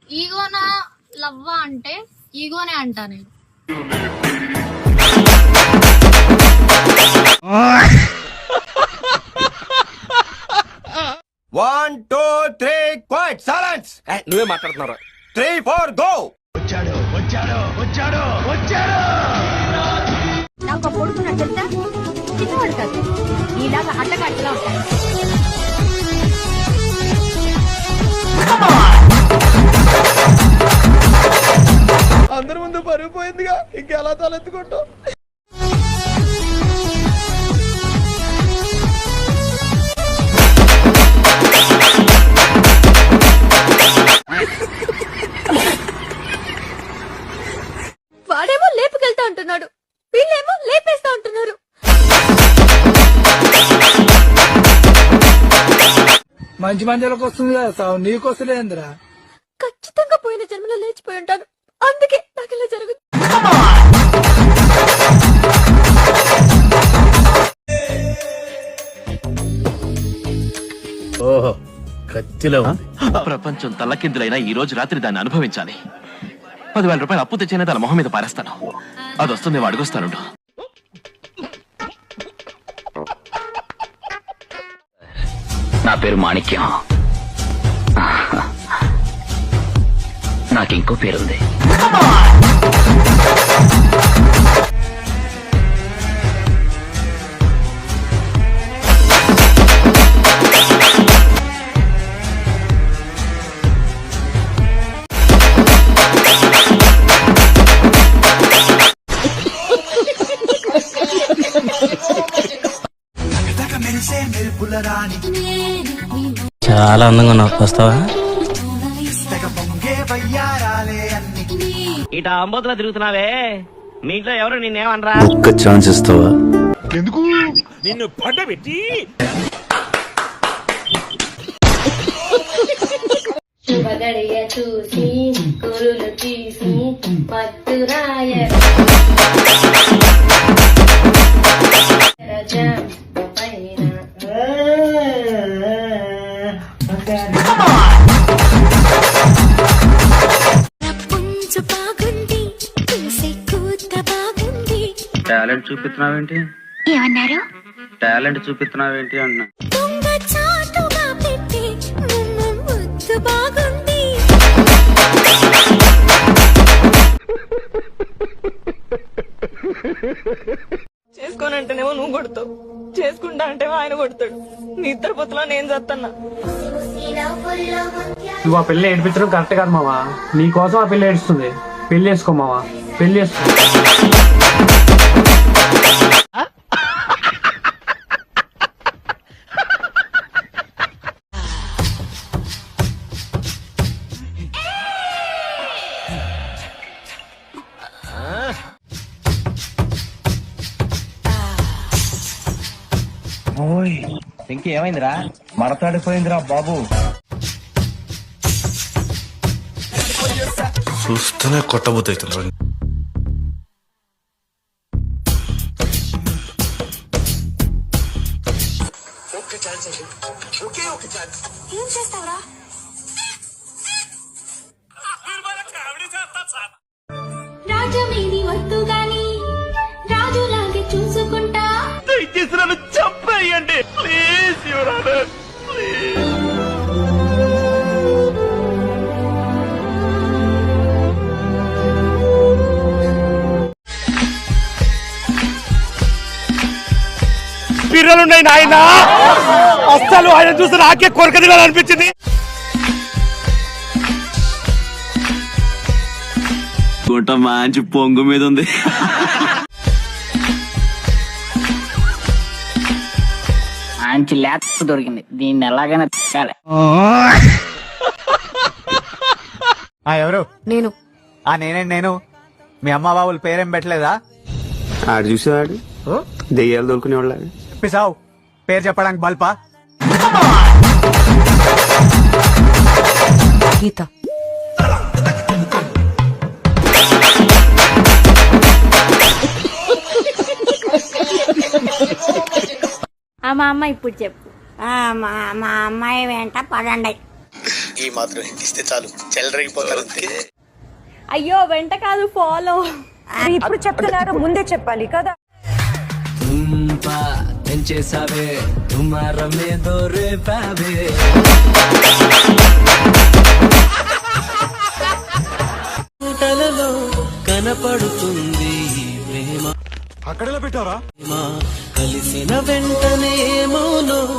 ఈగోనా లవ్వా అంటే ఈగోనే అంటా నేను. One, two, three, quiet, silence. నువ్వే మాట్లాడుతున్నావు. 3, 4, go. నాకు కొడుకున్నాడు తెలుసా, చిన్నవాడు కాదు, ఇలాగా అడ్డగాడిలా ఉంటాడు. అందరి ముందు పరుగు పోయిందిగా, ఇంకెలా తలెత్తుకుంటావు? వాడేమో లేపుకెళ్తా ఉంటున్నాడు, వీళ్ళేమో లేపేస్తా ఉంటున్నారు. మంచి మందిలోకి వస్తుంది కదా సావు, నీకు వస్తలేదురా. ఖచ్చితంగా పోయిన జన్మలో లేచిపోయి ఉంటాను, అందుకే నాకు ఇలా జరుగుతుంది. ఓహో, కత్తిలో ఉంది. ప్రపంచం తల్లకిందులైనా ఈ రోజు రాత్రి దాన్ని అనుభవించాలి. 10,000 రూపాయలు అప్పు తెచ్చినా తన మొహం మీద పారేస్తాను. అది వస్తుంది, అడుగుస్తాను. నా పేరు మాణిక్యం. నాకింకో పేరుంది. చాలా అందంగా ఉన్నావు, వస్తావా? ఇట అంబోతులా తిరుగుతున్నావే, మీ ఇంట్లో ఎవరు నిన్నేమనరా? ఒక్క ఛాన్స్ ఇస్తావా? ఎందుకు నిన్ను పడ్డబెట్టి శుభగడియ చూసి కురులు తీసి మత్తురాయ టాలెంట్ చూపిస్తున్నావేంటి? ఏమన్నారు? టాలెంట్ చూపిస్తున్నావేంటి అన్నా. చేసుకోనంటేనేమో నువ్వు కొడతావు, చేసుకుంటా అంటే ఆయన కొడతాడు. నీ ఇద్దరు పొత్తులో నేను చేస్తున్నా. నువ్వు ఆ పిల్ల ఏడిపించడం కరెక్ట్ కాదు మావా. నీ కోసం ఆ పిల్ల ఏడుస్తుంది. పెళ్లి చేసుకో మావా, పెళ్లి చేసుకో. ఇంకేమైందిరా? మడతాడిపోయిందిరా బాబు. చూస్తూనే కొట్టబోతుంది. ఏం చేస్తావురా? రాజమేది వద్దు గాని రాజులాగే చూసుకుంటా. చెప్పేయండి ప్లీజ్, యువర్ ఆనర్, ప్లీజ్. పిర్రలున్నాయి నాయన, అస్సలు ఆయన చూసి నాకే కొరక తినాలనిపించింది. గుంట మంచి పొంగు మీద ఉంది. మంచి లేత దొరికింది, దీన్ని ఎలాగైనా తిక్కాలి. ఎవరు? నేను. నేను. మీ అమ్మ బాబుల పేరేం పెట్టలేదా? ఆడు చూసేవాడు దెయ్యాలు దొరుకునేవాళ్ళ. పిసావు పేరు చెప్పడానికి బల్పా? గీత. మా అమ్మ ఇప్పుడు చెప్పు. మా అమ్మాయి వెంట పడండి. ఈ మాత్రం హింటిస్తే చాలు చెలరేగిపోతారు అంతే. అయ్యో వెంట కాదు ఫాలో. ఇప్పుడు చెప్తున్నారు ముందే చెప్పాలి కదా. కనపడుతుంది ప్రేమ అక్కడలో పెట్టారా కలిసిన వెంటనే మౌనం